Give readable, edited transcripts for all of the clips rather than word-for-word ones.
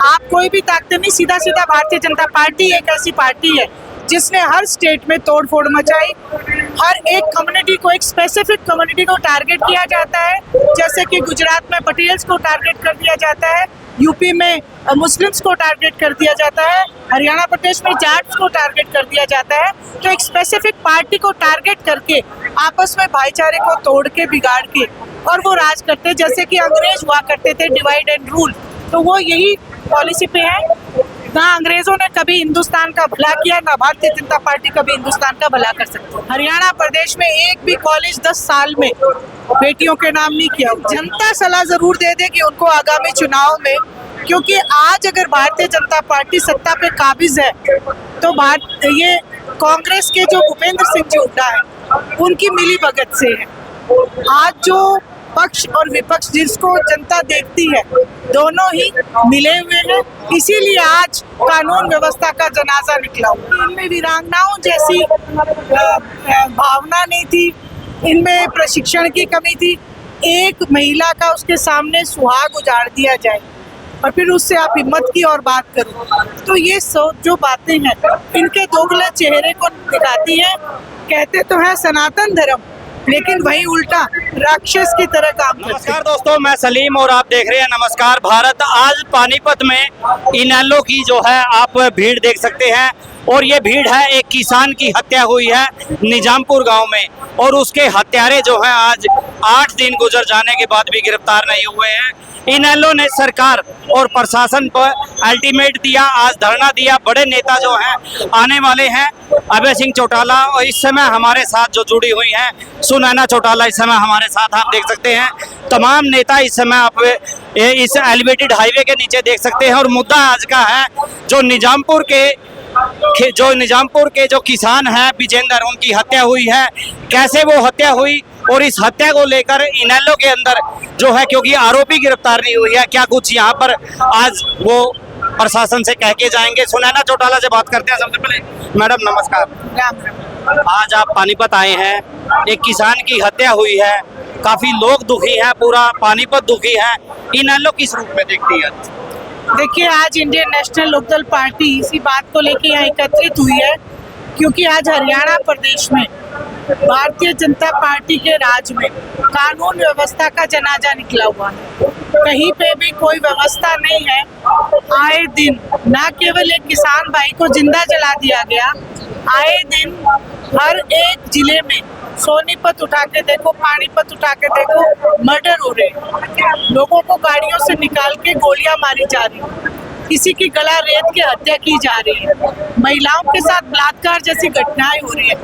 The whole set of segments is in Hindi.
आप कोई भी ताकत नहीं, सीधा सीधा भारतीय जनता पार्टी एक ऐसी पार्टी है जिसने हर स्टेट में तोड़ फोड़ मचाई। हर एक कम्युनिटी को, एक स्पेसिफिक कम्युनिटी को टारगेट किया जाता है, जैसे कि गुजरात में पटेल्स को टारगेट कर दिया जाता है, यूपी में मुस्लिम्स को टारगेट कर दिया जाता है, हरियाणा प्रदेश में जाट्स को टारगेट कर दिया जाता है। तो एक स्पेसिफिक पार्टी को टारगेट करके आपस में भाईचारे को तोड़ के, बिगाड़ के और वो राज करते, जैसे कि अंग्रेज हुआ करते थे, डिवाइड एंड रूल। तो वो यही पॉलिसी पे है। ना अंग्रेजों ने कभी हिंदुस्तान का भला किया, ना भारतीय जनता पार्टी कभी हिंदुस्तान का भला कर सकती। हरियाणा प्रदेश में एक भी कॉलेज 10 साल में बेटियों के नाम नहीं किया। जनता सलाह जरूर दे दे कि उनको आगामी चुनाव में, क्योंकि आज अगर भारतीय जनता पार्टी सत्ता पे काबिज है तो ये कांग्रेस के जो भूपेंद्र सिंह जी हुड्डा है उनकी मिली भगत से है। आज जो पक्ष और विपक्ष जिसको जनता देखती है, दोनों ही मिले हुए हैं, इसीलिए आज कानून व्यवस्था का जनाजा निकला हुआ। इनमें वीरांगनाओं जैसी भावना नहीं थी, इनमें प्रशिक्षण की कमी थी। एक महिला का उसके सामने सुहाग उजाड़ दिया जाए और फिर उससे आप हिम्मत की और बात करो, तो ये सब जो बातें हैं इनके दोगले चेहरे को दिखाती हैं। कहते तो है सनातन धर्म, लेकिन वही उल्टा राक्षस की तरह काम करते हैं। नमस्कार दोस्तों, मैं सलीम और आप देख रहे हैं नमस्कार भारत। आज पानीपत में इनेलो की जो है आप भीड़ देख सकते हैं और ये भीड़ है, एक किसान की हत्या हुई है निजामपुर गांव में और उसके हत्यारे जो हैं आज 8 दिन गुजर जाने के बाद भी गिरफ्तार नहीं हुए हैं। इनेलो ने सरकार और प्रशासन पर अल्टीमेट दिया, आज धरना दिया। बड़े नेता जो हैं आने वाले हैं, अभय सिंह चौटाला और इस समय हमारे साथ जो जुड़ी हुई हैं सुनैना चौटाला इस समय हमारे साथ आप देख सकते हैं। तमाम नेता इस समय आप इस एलिवेटेड हाईवे के नीचे देख सकते हैं और मुद्दा आज का है जो निजामपुर के जो किसान हैं विजेंद्र, उनकी हत्या हुई है। कैसे वो हत्या हुई और इस हत्या को लेकर इनेलो के अंदर जो है, क्योंकि आरोपी गिरफ्तार नहीं हुई है, क्या कुछ यहाँ पर आज वो प्रशासन से कह के जाएंगे। सुनैना चौटाला से बात करते हैं। सबसे पहले मैडम नमस्कार। आज आप पानीपत आए हैं, एक किसान की हत्या हुई है, काफी लोग दुखी हैं, पूरा पानीपत दुखी है, इनेलो किस रूप में देखती है? देखिए, आज इंडियन नेशनल लोकदल पार्टी इसी बात को लेकर यहाँ एकत्रित हुई है, क्योंकि आज हरियाणा प्रदेश में भारतीय जनता पार्टी के राज में कानून व्यवस्था का जनाजा निकला हुआ है। कहीं पे भी कोई व्यवस्था नहीं है। आए दिन न केवल एक किसान भाई को जिंदा जला दिया गया, आए दिन हर एक जिले में सोनीपत उठा के देखो, पानीपत उठा के देखो, मर्डर हो रहे, लोगों को गाड़ियों से निकाल के गोलियां मारी जा रही, किसी की गला रेत के हत्या की जा रही है, महिलाओं के साथ बलात्कार जैसी घटनाएं हो रही है।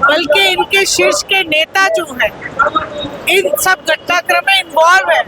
बल्कि इनके शीर्ष के नेता जो हैं इन सब घटनाक्रम में इन्वॉल्व है।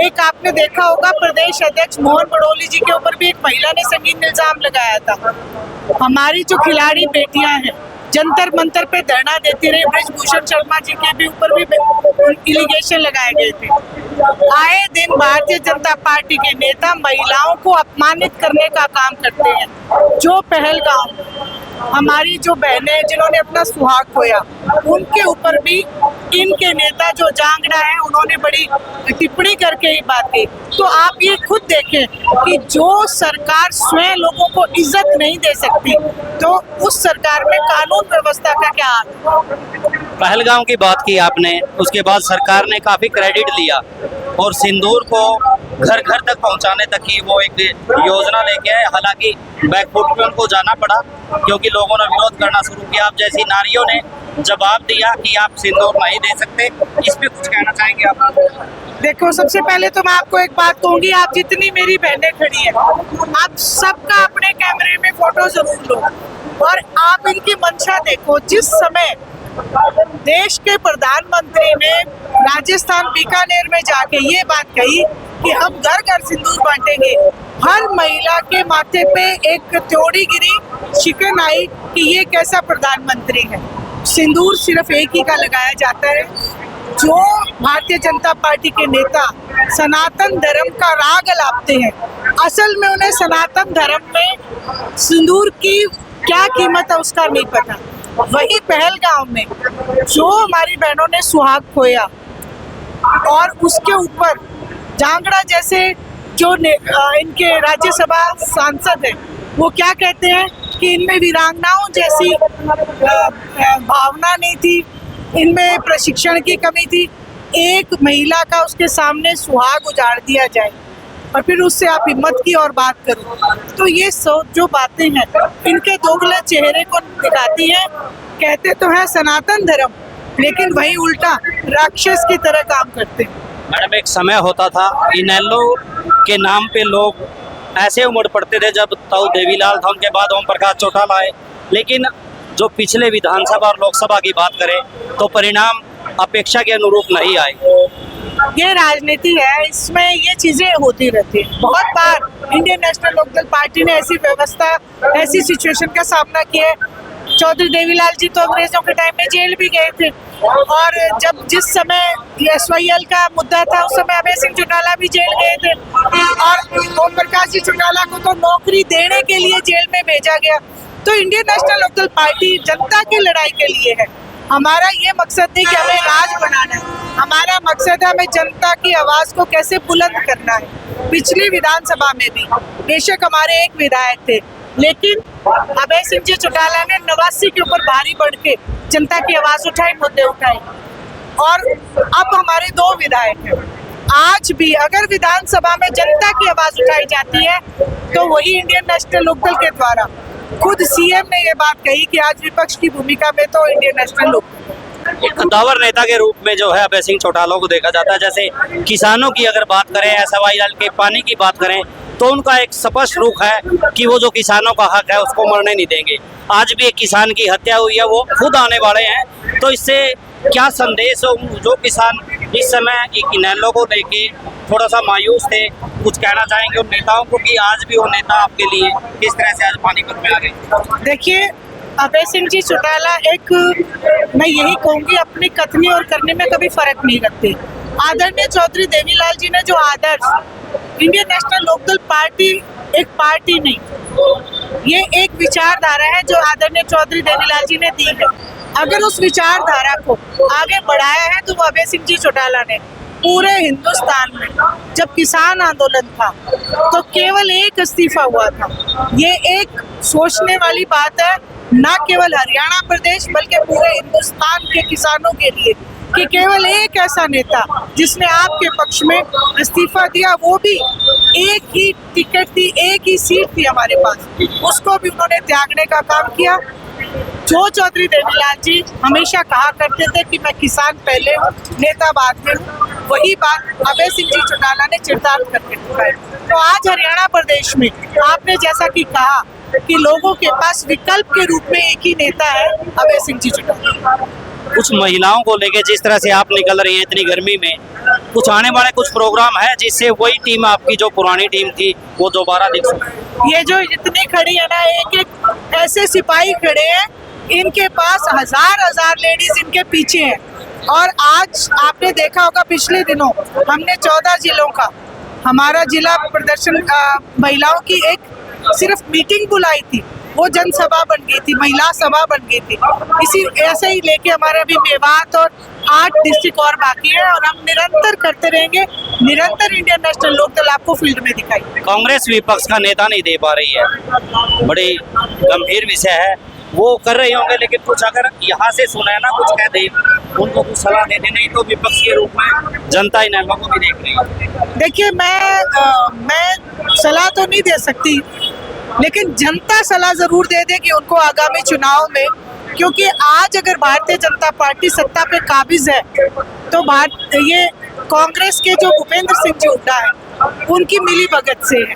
एक आपने देखा होगा, प्रदेश अध्यक्ष मोहन बड़ोली जी के ऊपर भी एक महिला ने संगीन इल्जाम लगाया था। हमारी जो खिलाड़ी बेटियां हैं जंतर मंतर पे धरना देती रही, ब्रिजभूषण शर्मा जी के भी ऊपर भी इलिगेशन लगाए गए थे। आए दिन भारतीय जनता पार्टी के नेता महिलाओं को अपमानित करने का काम करते हैं। जो पहलगाम हमारी जो बहनें जिन्होंने अपना सुहाग खोया, उनके ऊपर भी इनके नेता जो जांगड़ा है उन्होंने बड़ी टिप्पणी करके ही बात की। तो आप ये खुद देखें कि जो सरकार स्वयं लोगों को इज्जत नहीं दे सकती, तो उस सरकार में कानून व्यवस्था का क्या हाल है? पहलगाम की बात की आपने, उसके बाद सरकार ने काफी क्रेडिट लिया और सिंदूर को घर घर तक पहुंचाने तक की वो एक योजना लेके आए। हालांकि बैकफुट पे उनको जाना पड़ा क्योंकि लोगों ने विरोध करना शुरू किया। आप जैसी नारियों ने जवाब दिया कि आप सिंदूर नहीं दे सकते, इस पे कुछ कहना चाहेंगे आप? देखो, सबसे पहले तो मैं आपको एक बात कहूंगी, आप जितनी मेरी बहनें खड़ी हैं, आप सबका अपने कैमरे में फोटो जरूर लो और आप इनकी मंशा देखो। जिस समय देश के प्रधानमंत्री ने राजस्थान बीकानेर में जाके ये बात कही कि हम घर घर सिंदूर बांटेंगे, हर महिला के माथे पे एक त्योड़ी गिरी, शिकन आई कि ये कैसा प्रधानमंत्री है। सिंदूर सिर्फ एक ही का लगाया जाता है। जो भारतीय जनता पार्टी के नेता सनातन धर्म का राग अलापते हैं, असल में उन्हें सनातन धर्म में सिंदूर की क्या कीमत है उसका नहीं पता। वही पहलगाम में जो हमारी बहनों ने सुहाग खोया और उसके ऊपर जांगड़ा जैसे जो इनके राज्यसभा सांसद हैं वो क्या कहते हैं कि इनमें वीरांगनाओं जैसी भावना नहीं थी, इनमें प्रशिक्षण की कमी थी। एक महिला का उसके सामने सुहाग उजाड़ दिया जाए और फिर उससे आप हिम्मत की और बात करो, तो ये सब जो बातें हैं इनके दोगले चेहरे को दिखाती हैं। कहते तो हैं सनातन धर्म, लेकिन वही उल्टा राक्षस की तरह काम करते हैं। मैडम, एक समय होता था इनेलो के नाम पे लोग ऐसे उमड़ पड़ते थे जब ताऊ देवीलाल था, उनके बाद ओम प्रकाश चौटाला आए, लेकिन जो पिछले विधानसभा और लोकसभा की बात करें तो परिणाम अपेक्षा के अनुरूप नहीं आए। ये राजनीति है, इसमें ये चीजें होती रहती है। बहुत बार इंडियन नेशनल लोकदल पार्टी ने ऐसी व्यवस्था, ऐसी सिचुएशन का सामना किया है। चौधरी देवीलाल जी तो अंग्रेजों के टाइम में जेल भी गए थे, और जब जिस समय SYL का मुद्दा था उस समय अभय सिंह चौटाला भी जेल गए थे, और ओम प्रकाश जी चौटाला को तो नौकरी देने के लिए जेल में भेजा गया। तो इंडियन नेशनल लोकदल पार्टी जनता की लड़ाई के लिए है। हमारा ये मकसद नहीं कि हमें राज बनाना है, हमारा मकसद है हमें जनता की आवाज को कैसे बुलंद करना है। पिछली विधानसभा में भी बेशक हमारे एक विधायक थे, लेकिन अभय सिंह जी चौटाला ने 89 के ऊपर भारी बढ़ के जनता की आवाज उठाई, मुद्दे उठाए, और अब हमारे 2 विधायक हैं। आज भी अगर विधानसभा में जनता की आवाज उठाई जाती है तो वही इंडियन नेशनल लोकदल के द्वारा खुद CM ने ये बात कही कि आज विपक्ष की भूमिका में तो इंडियन नेशनल लोकदल एक कद्दावर नेता के रूप में जो है अभय सिंह चौटाला को देखा जाता है। जैसे किसानों की अगर बात करें, SYL के पानी की बात करें, तो उनका एक स्पष्ट रुख है कि वो जो किसानों का हक है उसको मरने नहीं देंगे। आज भी एक किसान की हत्या हुई है, वो खुद आने वाले हैं, तो इससे क्या संदेश हो? जो किसान इस समय इनेलो को लेके थोड़ा सा मायूस थे, कुछ कहना चाहेंगे उन नेताओं को कि आज भी वो नेता आपके लिए किस तरह से आज पानीपत में आ गए? देखिए, अभय सिंह जी चौटाला एक, मैं यही कहूँगी, अपनी कथनी और करने में कभी फर्क नहीं रखते। आदरणीय चौधरी देवीलाल जी ने जो आदर्श, इंडियन नेशनल लोकदल पार्टी एक पार्टी नहीं, ये एक विचारधारा है जो आदरणीय चौधरी देवीलाल जी ने दी है। अगर उस विचारधारा को आगे बढ़ाया है तो वो अभय सिंह जी चौटाला ने पूरे हिंदुस्तान में, जब किसान आंदोलन था तो केवल एक इस्तीफा हुआ था। ये एक सोचने वाली बात है, न केवल हरियाणा प्रदेश बल्कि पूरे हिंदुस्तान के किसानों के लिए, कि केवल एक ऐसा नेता जिसने आपके पक्ष में इस्तीफा दिया, वो भी एक ही टिकट थी, एक ही सीट थी हमारे पास, उसको भी उन्होंने त्यागने का काम किया। जो चौधरी देवीलाल जी हमेशा कहा करते थे कि मैं किसान पहले हूँ, नेता बाद में हूँ, वही बात अभय सिंह जी चौटाला ने चिरतार्थ करके दिखाई। तो आज हरियाणा प्रदेश में आपने जैसा कि कहा कि लोगों के पास विकल्प के रूप में एक ही नेता है, अभय सिंह जी चौटाला। कुछ महिलाओं को लेके जिस तरह से आप निकल रही हैं इतनी गर्मी में, कुछ आने वाले कुछ प्रोग्राम है जिससे वही टीम आपकी जो पुरानी टीम थी वो दोबारा दिख सके? ये जो इतनी खड़ी है ना, एक एक ऐसे सिपाही खड़े हैं, इनके पास हजार लेडीज इनके पीछे हैं। और आज आपने देखा होगा पिछले दिनों हमने 14 जिलों का, हमारा जिला प्रदर्शन महिलाओं की एक सिर्फ मीटिंग बुलाई थी, वो जनसभा बन गई थी, महिला सभा बन गई थी। इसी ऐसे ही लेके हमारे अभी मेवात और 8 डिस्ट्रिक्ट और बाकी है, और हम निरंतर करते रहेंगे। निरंतर इंडियन नेशनल लोकदल आपको फील्ड में दिखाई। कांग्रेस विपक्ष का नेता नहीं दे पा रही है, बड़ी गंभीर विषय है, वो कर रहे होंगे, लेकिन कुछ अगर यहाँ से सुने ना, कुछ कह दे, उनको कुछ सलाह दे दे, नहीं तो विपक्ष के रूप में जनता इनेलो को भी देख रही है। देखिए, मैं सलाह तो नहीं दे सकती, लेकिन जनता सलाह जरूर दे दे कि उनको आगामी चुनाव में, क्योंकि आज अगर भारतीय जनता पार्टी सत्ता पे काबिज है तो ये कांग्रेस के जो भूपेंद्र सिंह जी हुड्डा है उनकी मिली भगत से है।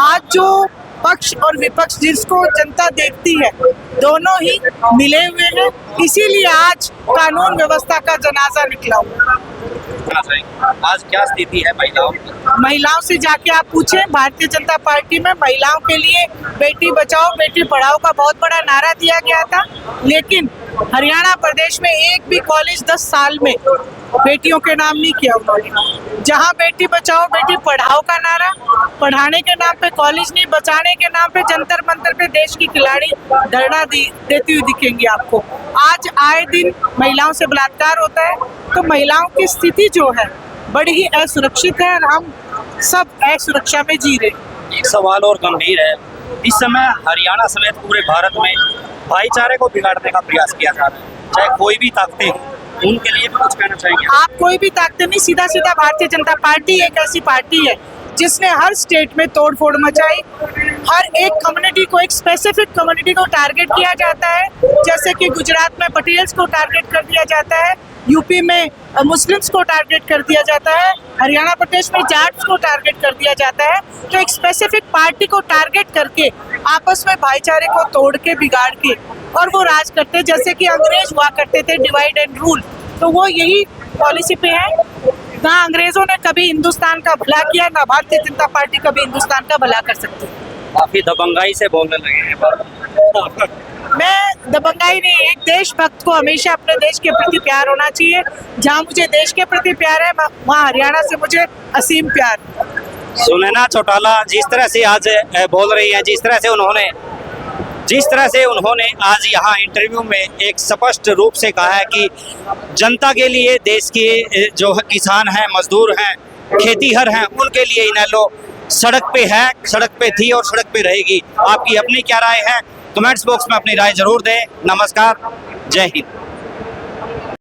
आज जो पक्ष और विपक्ष जिसको जनता देखती है, दोनों ही मिले हुए हैं, इसीलिए आज कानून व्यवस्था का जनाजा निकला हुआ। आज क्या स्थिति है महिलाओं की? महिलाओं से जाके आप पूछें, भारतीय जनता पार्टी में महिलाओं के लिए बेटी बचाओ बेटी पढ़ाओ का बहुत बड़ा नारा दिया गया था, लेकिन हरियाणा प्रदेश में एक भी कॉलेज 10 साल में बेटियों के नाम नहीं किया उन्होंने। जहां बेटी बचाओ बेटी पढ़ाओ का नारा, पढ़ाने के नाम पे कॉलेज नहीं, बचाने के नाम पे जंतर मंतर पे देश की खिलाड़ी धरना देती हुई दिखेंगी आपको। आज आए दिन महिलाओं से बलात्कार होता है, तो महिलाओं की स्थिति जो है बड़ी ही असुरक्षित है, और हम सब असुरक्षा में जी रहे। एक सवाल और गंभीर है, इस समय हरियाणा समेत पूरे भारत में भाईचारे को बिगाड़ने का प्रयास किया जा रहा है, चाहे कोई भी ताकतें हों, उनके लिए भी कुछ कहना चाहेंगे? आप कोई भी ताकत नहीं, सीधा सीधा भारतीय जनता पार्टी एक ऐसी पार्टी है जिसने हर स्टेट में तोड़फोड़ मचाई। हर एक कम्युनिटी को, एक स्पेसिफिक कम्युनिटी को टारगेट किया जाता है, जैसे कि गुजरात में पटेल्स को टारगेट कर दिया जाता है, यूपी में मुस्लिम्स को टारगेट कर दिया जाता है, हरियाणा प्रदेश में जाट्स को टारगेट कर दिया जाता है। तो एक स्पेसिफिक पार्टी को टारगेट करके आपस में भाईचारे को तोड़ के, बिगाड़ के और वो राज करते, जैसे कि अंग्रेज हुआ करते थे, डिवाइड एंड रूल। तो वो यही पॉलिसी पे है। ना अंग्रेजों ने कभी हिंदुस्तान का भला किया, ना भारतीय जनता पार्टी कभी हिंदुस्तान का भला कर सकती। काफी दबंगाई से बोलने लगे हैं। मैं दबंगाई नहीं, एक देशभक्त को हमेशा अपने देश के प्रति प्यार होना चाहिए। जहाँ मुझे देश के प्रति प्यार है, वहाँ हरियाणा से मुझे असीम प्यार। सुनैना चौटाला जिस तरह से आज बोल रही है, जिस तरह से उन्होंने आज यहाँ इंटरव्यू में एक स्पष्ट रूप से कहा है कि जनता के लिए, देश के जो किसान हैं, मजदूर हैं, खेतीहर हैं, उनके लिए इनेलो सड़क पे है, सड़क पे थी और सड़क पे रहेगी। आपकी अपनी क्या राय है? कमेंट्स बॉक्स में अपनी राय जरूर दें। नमस्कार, जय हिंद।